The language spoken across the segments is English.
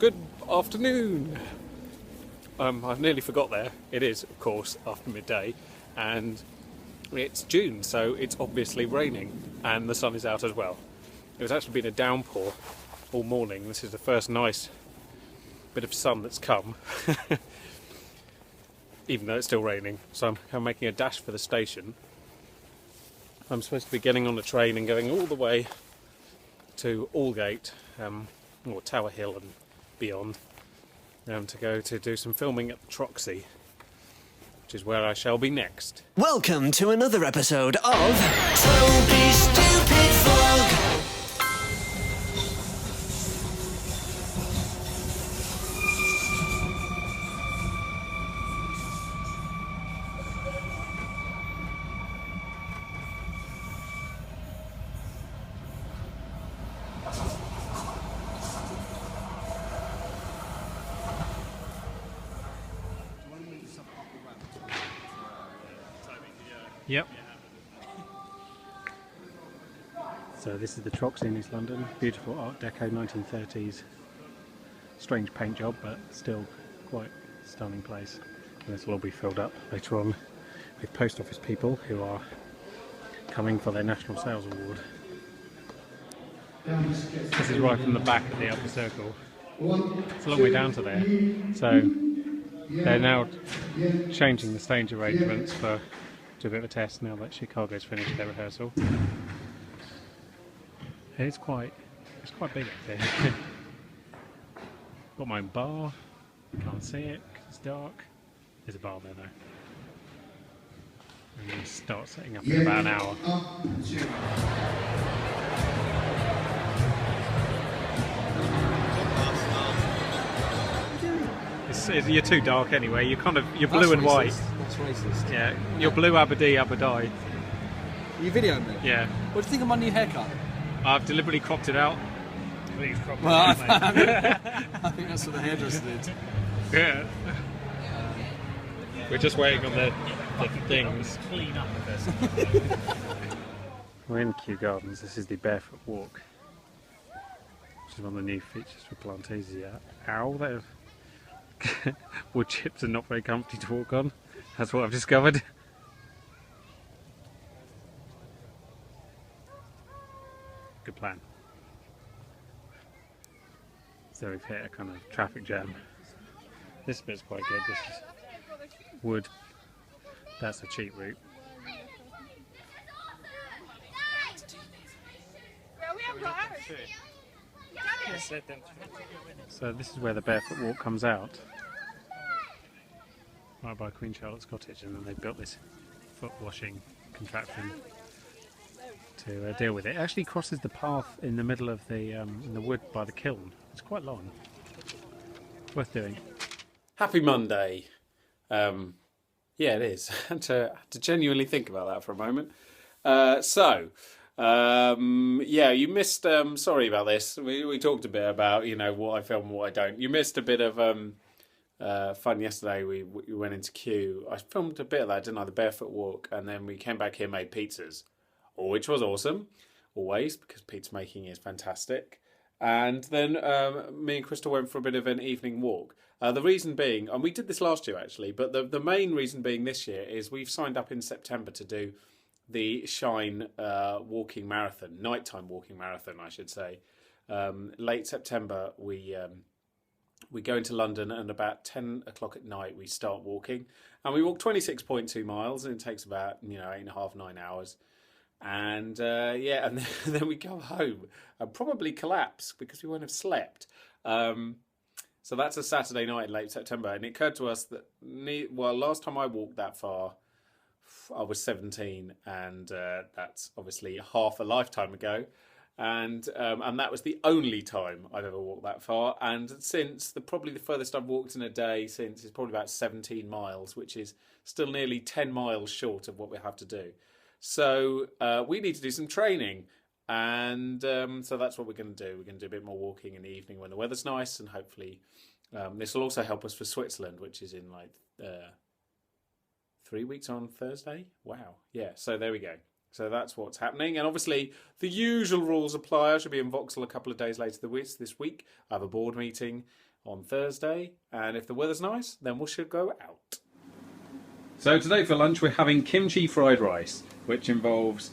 Good afternoon. I nearly forgot there. It is, of course, after midday, and it's June, so it's obviously raining, and the sun is out as well. It's actually been a downpour all morning. This is the first nice bit of sun that's come, even though it's still raining. So I'm making a dash for the station. I'm supposed to be getting on the train and going all the way to Aldgate, or Tower Hill and beyond, to go to do some filming at the TROXY, which is where I shall be next. Welcome to another episode of Toby Stupid Vlog. Yep. So this is the TROXY in East London. Beautiful Art Deco 1930s. Strange paint job, but still quite stunning place. And this will all be filled up later on with post office people who are coming for their National Sales Award. This is right from the back of the upper circle. It's a long way down to there. So they're now changing the stage arrangements for do a bit of a test now that Chicago's finished their rehearsal. It's quite big up there. Got my own bar. Can't see it because it's dark. There's a bar there though. And we'll start setting up in about an hour. You're too dark anyway. You're blue and white. That's racist. Yeah, you're blue Aberdeen. Are you videoing me? Yeah. What do you think of my new haircut? I've deliberately cropped it out. Please crop it Well, out, mate. I think that's what the hairdresser did. Yeah. We're just waiting on the things. Clean up first. We're in Kew Gardens. This is the barefoot walk, which is one of the new features for Plantasia. Ow, they're wood chips are not very comfy to walk on. That's what I've discovered. Good plan. So we've hit a kind of traffic jam. This bit's quite good. This is wood. That's a cheap route. So this is where the barefoot walk comes out, right by Queen Charlotte's cottage, and then they built this foot washing contraption to deal with it. It actually crosses the path in the middle of the in the wood by the kiln. It's quite long. Worth doing. Happy Monday. Yeah, it is. I had to genuinely think about that for a moment. Yeah, you missed. Sorry about this. We talked a bit about what I film and what I don't. You missed a bit of fun yesterday. We went into Kew. I filmed a bit of that, didn't I? The barefoot walk, and then we came back here, made pizzas, which was awesome, always, because pizza making is fantastic. And then me and Crystal went for a bit of an evening walk. The reason being, and we did this last year actually, but the main reason being this year is we've signed up in September to do the Shine walking marathon, nighttime walking marathon, I should say. Late September, we go into London, and about 10 o'clock at night we start walking, and we walk 26.2 miles, and it takes about 8.5, 9 hours. And yeah, and then we go home and probably collapse because we won't have slept. So that's a Saturday night in late September, and it occurred to us that last time I walked that far, I was 17, and that's obviously half a lifetime ago, and that was the only time I've ever walked that far. And since probably the furthest I've walked in a day since is probably about 17 miles, which is still nearly 10 miles short of what we have to do. So we need to do some training, and so that's what we're going to do. We're going to do a bit more walking in the evening when the weather's nice, and hopefully this will also help us for Switzerland, which is in 3 weeks on Thursday. Wow. Yeah, so there we go. So that's what's happening. And obviously, the usual rules apply. I should be in Vauxhall a couple of days later this week. I have a board meeting on Thursday, and if the weather's nice, then we should go out. So today for lunch we're having kimchi fried rice, which involves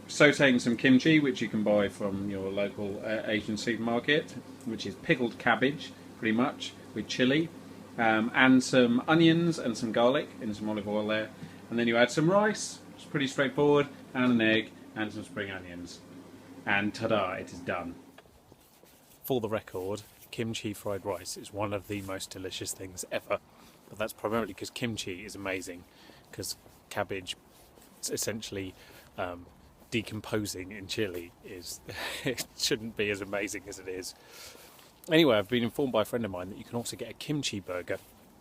sautéing some kimchi, which you can buy from your local Asian supermarket, which is pickled cabbage, pretty much, with chilli, and some onions and some garlic in some olive oil there. And then you add some rice, it's pretty straightforward, and an egg, and some spring onions. And ta-da, it is done. For the record, kimchi fried rice is one of the most delicious things ever. But that's primarily because kimchi is amazing, because cabbage essentially decomposing in chili is it shouldn't be as amazing as it is. Anyway, I've been informed by a friend of mine that you can also get a kimchi burger.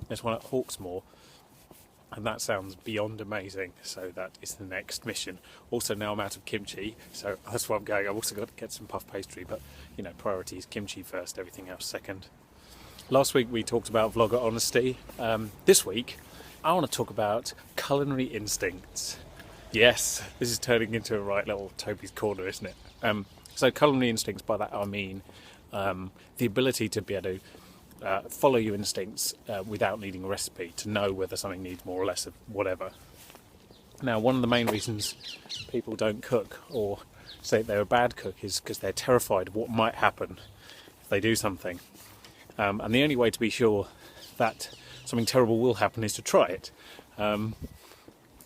There's one at Hawksmoor, and that sounds beyond amazing, so that is the next mission. Also, now I'm out of kimchi, so that's where I'm going. I've also got to get some puff pastry, but you know, priority is kimchi first, everything else second. Last week we talked about vlogger honesty. This week I want to talk about culinary instincts. Yes, this is turning into a right little Toby's corner, isn't it? So culinary instincts, by that I mean the ability to be able to follow your instincts without needing a recipe, to know whether something needs more or less of whatever. Now, one of the main reasons people don't cook or say they're a bad cook is because they're terrified of what might happen if they do something. And the only way to be sure that something terrible will happen is to try it.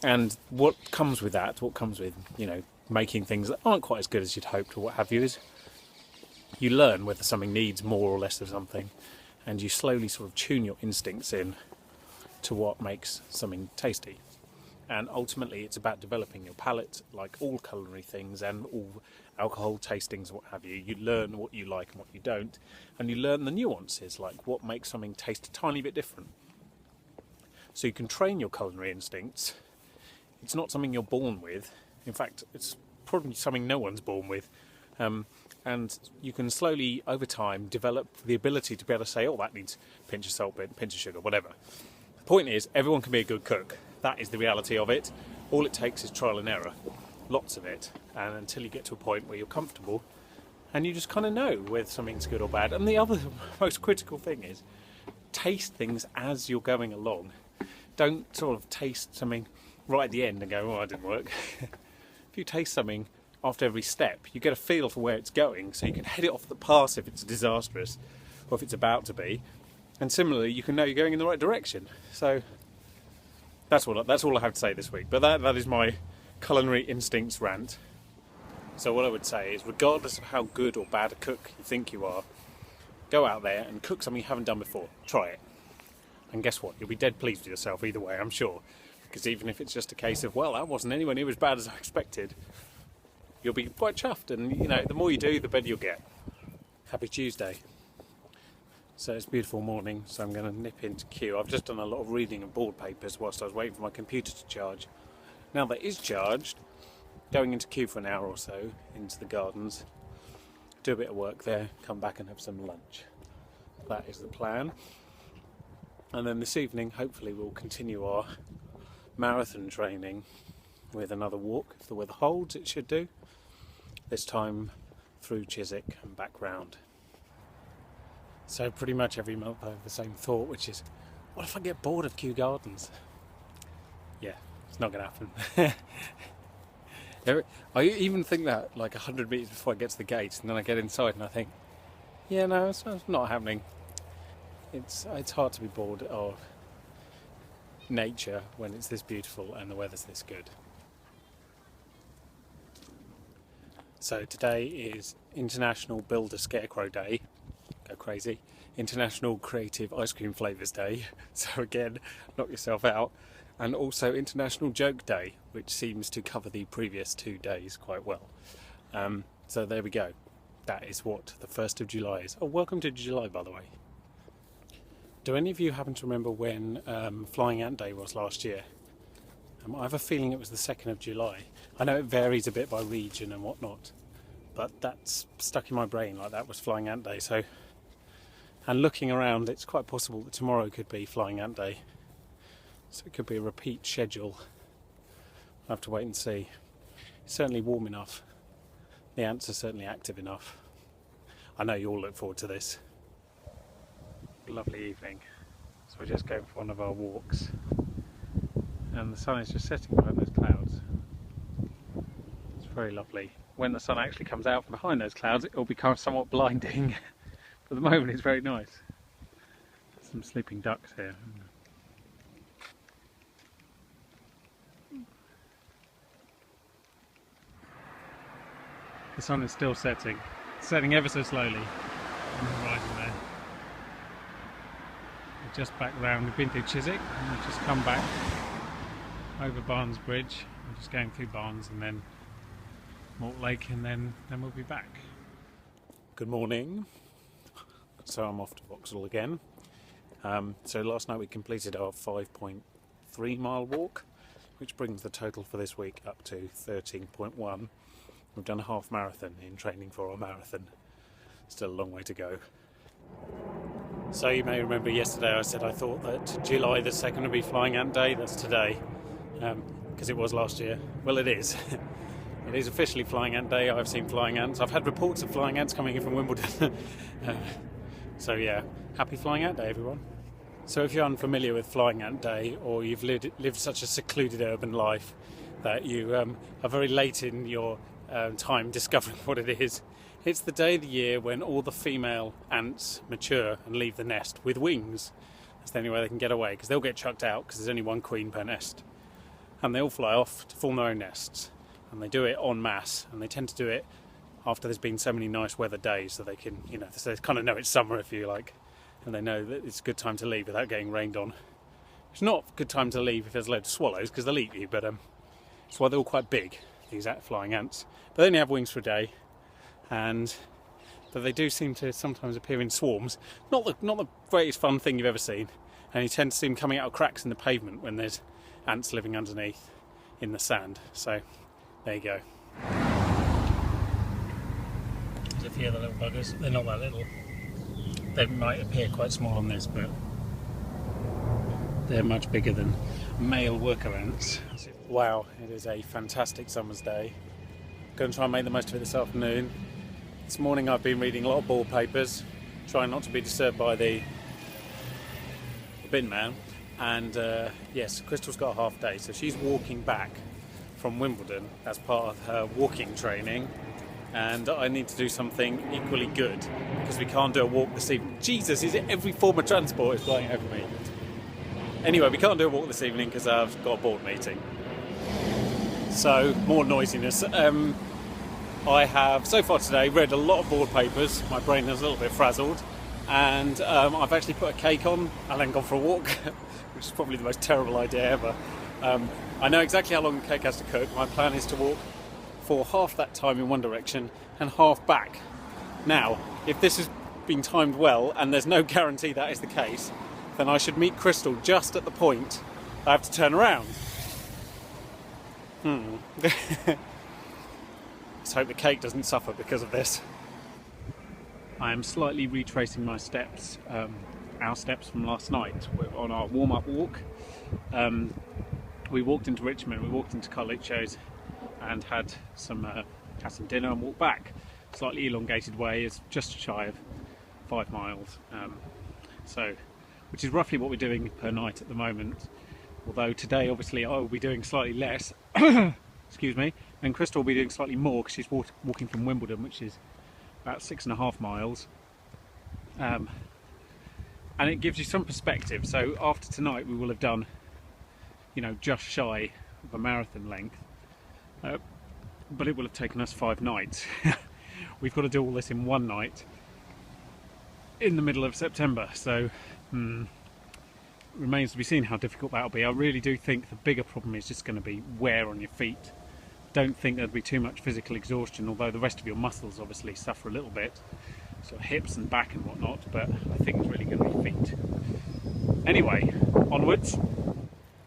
And what comes with that, what comes with, you know, making things that aren't quite as good as you'd hoped or what have you, is you learn whether something needs more or less of something, and you slowly sort of tune your instincts in to what makes something tasty. And ultimately it's about developing your palate, like all culinary things and all alcohol tastings and what have you. You learn what you like and what you don't, and you learn the nuances, like what makes something taste a tiny bit different. So you can train your culinary instincts. It's not something you're born with. In fact, it's probably something no one's born with. And you can slowly, over time, develop the ability to be able to say, oh, that needs a pinch of salt, a pinch of sugar, whatever. The point is, everyone can be a good cook. That is the reality of it. All it takes is trial and error. Lots of it. And until you get to a point where you're comfortable and you just kind of know whether something's good or bad. And the other most critical thing is, taste things as you're going along. Don't sort of taste something right at the end and go, oh, that didn't work. If you taste something after every step, you get a feel for where it's going, so you can head it off the pass if it's disastrous or if it's about to be. And similarly, you can know you're going in the right direction. So that's all I have to say this week. But that is my culinary instincts rant. So what I would say is, regardless of how good or bad a cook you think you are, go out there and cook something you haven't done before. Try it. And guess what? You'll be dead pleased with yourself either way, I'm sure. Because even if it's just a case of, well, that wasn't anywhere near as bad as I expected, you'll be quite chuffed. And, you know, the more you do, the better you'll get. Happy Tuesday. So it's a beautiful morning, so I'm going to nip into Kew. I've just done a lot of reading of board papers whilst I was waiting for my computer to charge. Now that is charged, going into Kew for an hour or so, into the gardens, do a bit of work there, come back and have some lunch. That is the plan. And then this evening, hopefully, we'll continue our marathon training with another walk. If the weather holds, it should do. This time through Chiswick and back round. So pretty much every month I have the same thought, which is, what if I get bored of Kew Gardens? Yeah, it's not going to happen. I even think that like 100 metres before I get to the gates, and then I get inside and I think, yeah, no, it's not happening. It's hard to be bored of nature when it's this beautiful and the weather's this good. So today is International Build a Scarecrow Day. Go crazy. International Creative Ice Cream Flavours Day. So again, knock yourself out. And also International Joke Day, which seems to cover the previous 2 days quite well. So there we go. That is what the 1st of July is. Oh, welcome to July, by the way. Do any of you happen to remember when Flying Ant Day was last year? I have a feeling it was the 2nd of July. I know it varies a bit by region and whatnot, but that's stuck in my brain, like that was Flying Ant Day. So, and looking around, it's quite possible that tomorrow could be Flying Ant Day. So it could be a repeat schedule. I'll have to wait and see. It's certainly warm enough. The ants are certainly active enough. I know you all look forward to this. a lovely evening. So we're just going for one of our walks, and the sun is just setting behind those clouds. It's very lovely. When the sun actually comes out from behind those clouds, it will become somewhat blinding. But at the moment it's very nice. Some sleeping ducks here. The sun is still setting. It's setting ever so slowly on the horizon there. We're just back round. We've been through Chiswick and we've just come back over Barnes Bridge. We're just going through Barnes and then Mortlake, and then we'll be back. Good morning. So I'm off to Vauxhall again. So last night we completed our 5.3 mile walk, which brings the total for this week up to 13.1. We've done a half marathon in training for our marathon. Still a long way to go. So you may remember yesterday I said I thought that July the 2nd would be Flying Ant Day. That's today, because it was last year. Well, it is. It is officially Flying Ant Day. I've seen flying ants. I've had reports of flying ants coming in from Wimbledon. So yeah, happy Flying Ant Day, everyone. So if you're unfamiliar with Flying Ant Day, or you've lived such a secluded urban life that you are very late in your time discovering what it is, it's the day of the year when all the female ants mature and leave the nest with wings. That's the only way they can get away, because they'll get chucked out because there's only one queen per nest. And they all fly off to form their own nests. And they do it en masse, and they tend to do it after there's been so many nice weather days, so they can, so they kind of know it's summer, if you like, and they know that it's a good time to leave without getting rained on. It's not a good time to leave if there's loads of swallows, because they'll eat you, but that's why they're all quite big, these flying ants. But they only have wings for a day, but they do seem to sometimes appear in swarms. Not the greatest fun thing you've ever seen, and you tend to see them coming out of cracks in the pavement when there's ants living underneath in the sand. So there you go. There's a few other little buggers. They're not that little. They might appear quite small on this, but they're much bigger than male worker ants. Wow, it is a fantastic summer's day. Going to try and make the most of it this afternoon. This morning I've been reading a lot of ball papers, trying not to be disturbed by the bin man. And yes, Crystal's got a half day, so she's walking back from Wimbledon as part of her walking training, and I need to do something equally good because we can't do a walk this evening. Jesus, is it every form of transport is flying over me? Anyway, we can't do a walk this evening because I've got a board meeting. So, more noisiness. I have, so far today, read a lot of board papers. My brain is a little bit frazzled, and I've actually put a cake on and then gone for a walk, which is probably the most terrible idea ever. I know exactly how long the cake has to cook. My plan is to walk for half that time in one direction and half back. Now, if this has been timed well, and there's no guarantee that is the case, then I should meet Crystal just at the point I have to turn around. Let's hope the cake doesn't suffer because of this. I am slightly retracing my steps, our steps from last night. We're on our warm-up walk. We walked into Richmond, we walked into Cullichos and had some dinner and walked back. Slightly elongated way, is just shy of 5 miles. Which is roughly what we're doing per night at the moment. Although today, obviously, I will be doing slightly less. Excuse me. And Crystal will be doing slightly more because she's walking from Wimbledon, which is about 6.5 miles. And it gives you some perspective. So after tonight, we will have done, just shy of a marathon length. But it will have taken us 5 nights. We've got to do all this in one night in the middle of September. So remains to be seen how difficult that'll be. I really do think the bigger problem is just going to be wear on your feet. Don't think there'll be too much physical exhaustion, although the rest of your muscles obviously suffer a little bit, sort of hips and back and whatnot, but I think it's really going to be feet. Anyway, onwards.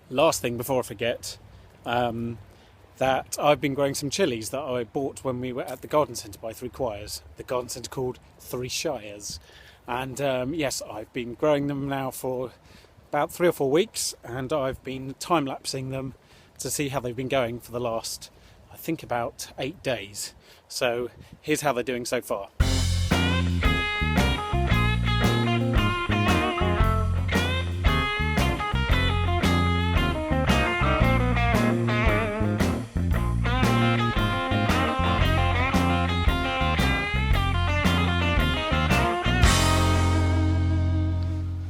Last thing before I forget, that I've been growing some chilies that I bought when we were at the garden centre by Three Choirs, the garden centre called Three Shires. And yes, I've been growing them now for about 3 or 4 weeks, and I've been time-lapsing them to see how they've been going for the last, I think, about 8 days. So here's how they're doing so far.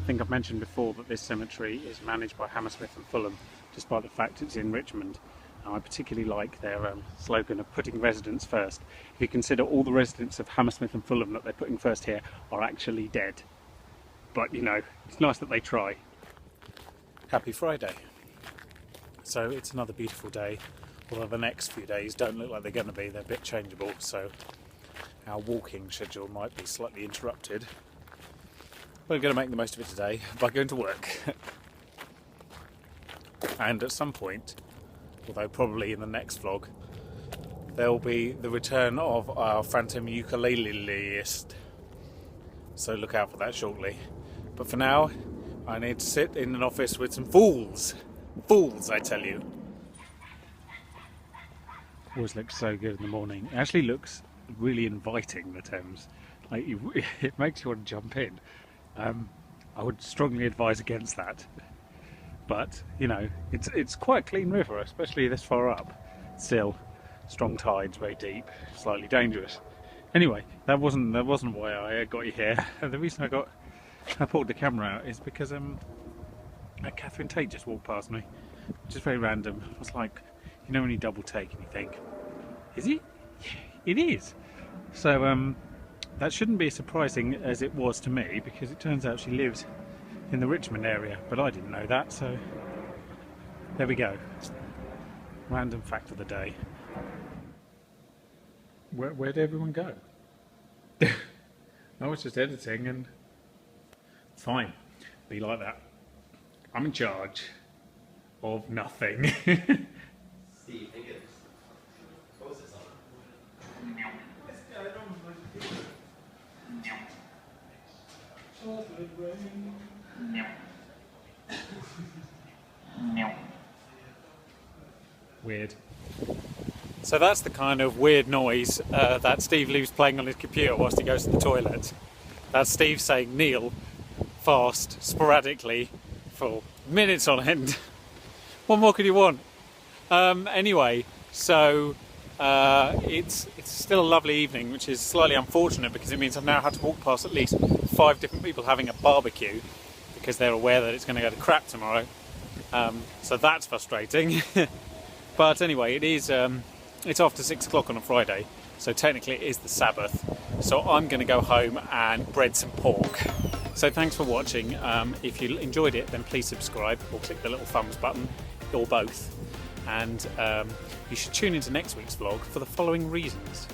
I think I've mentioned before that this cemetery is managed by Hammersmith and Fulham, despite the fact it's in Richmond. And I particularly like their slogan of putting residents first. If you consider all the residents of Hammersmith and Fulham that they're putting first here are actually dead. But, you know, it's nice that they try. Happy Friday. So it's another beautiful day, although the next few days don't look like they're going to be. They're a bit changeable, so our walking schedule might be slightly interrupted. We're going to make the most of it today by going to work. And at some point, although probably in the next vlog, there'll be the return of our phantom ukuleleist. So look out for that shortly. But for now, I need to sit in an office with some fools. Fools, I tell you. Always looks so good in the morning. It actually looks really inviting, the Thames. Like it makes you want to jump in. I would strongly advise against that. But you know, it's quite a clean river, especially this far up. Still, strong tides, very deep, slightly dangerous. Anyway, that wasn't why I got you here. The reason I pulled the camera out is because Catherine Tate just walked past me, which is very random. I was like, you know, when you double take and you think, is it? It is. So that shouldn't be as surprising as it was to me, because it turns out she lives in the Richmond area, but I didn't know that, so there we go. Random fact of the day. Where did everyone go? I was just editing, and fine, be like that. I'm in charge of nothing. Steve Higgins. What was this on? Weird. So that's the kind of weird noise that Steve leaves playing on his computer whilst he goes to the toilet. That's Steve saying kneel fast, sporadically, for minutes on end. What more could you want? Anyway, so it's still a lovely evening, which is slightly unfortunate because it means I've now had to walk past at least 5 different people having a barbecue because they're aware that it's going to go to crap tomorrow. So that's frustrating. But anyway, it's after 6 o'clock on a Friday, so technically it is the Sabbath. So I'm going to go home and bread some pork. So thanks for watching. If you enjoyed it, then please subscribe or click the little thumbs button, or both. And you should tune into next week's vlog for the following reasons.